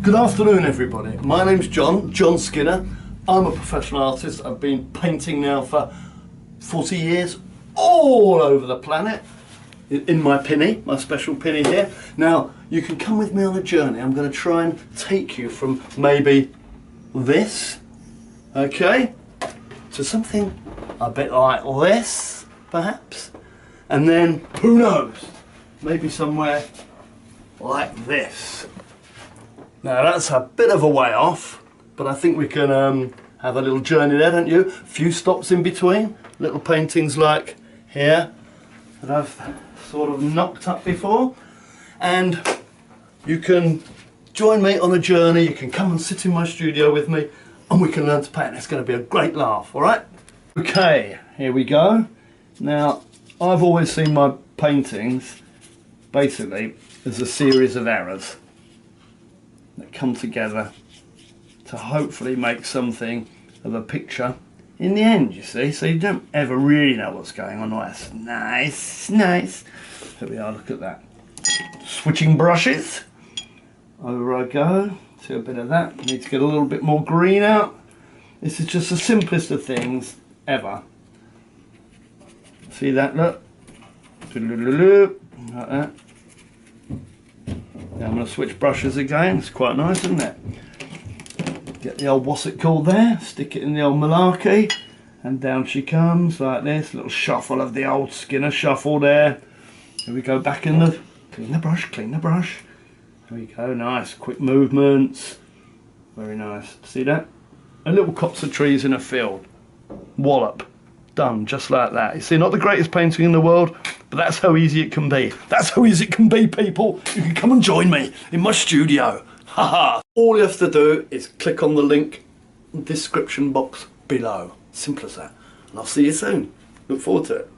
Good afternoon everybody, my name's John Skinner. I'm a professional artist. I've been painting now for 40 years all over the planet in my pinny, my special pinny here. Now you can come with me on a journey. I'm going to try and take you from maybe this, okay, to something a bit like this perhaps, and then who knows, maybe somewhere like this. Now that's a bit of a way off, but I think we can have a little journey there, don't you? A few stops in between, little paintings like here that I've sort of knocked up before, and you can join me on a journey. You can come and sit in my studio with me and we can learn to paint. It's going to be a great laugh, all right? Okay, here we go. Now I've always seen my paintings basically as a series of errors that come together to hopefully make something of a picture in the end, you see. So you don't ever really know what's going on. Oh, that's nice, nice. Here we are, look at that. Switching brushes. Over I go. See a bit of that. Need to get a little bit more green out. This is just the simplest of things ever. See that, look? Like that. Now I'm going to switch brushes again. It's quite nice, isn't it? Get the old, what's it called there, stick it in the old malarkey, and down she comes like this. Little shuffle of the old Skinner shuffle there. Here we go, back in the, clean the brush, clean the brush. There we go, nice, quick movements. Very nice. See that? A little copse of trees in a field. Wallop. Done, just like that. You see, not the greatest painting in the world, but that's how easy it can be. That's how easy it can be, people. You can come and join me in my studio. Haha. All you have to do is click on the link in the description box below. Simple as that. And I'll see you soon. Look forward to it.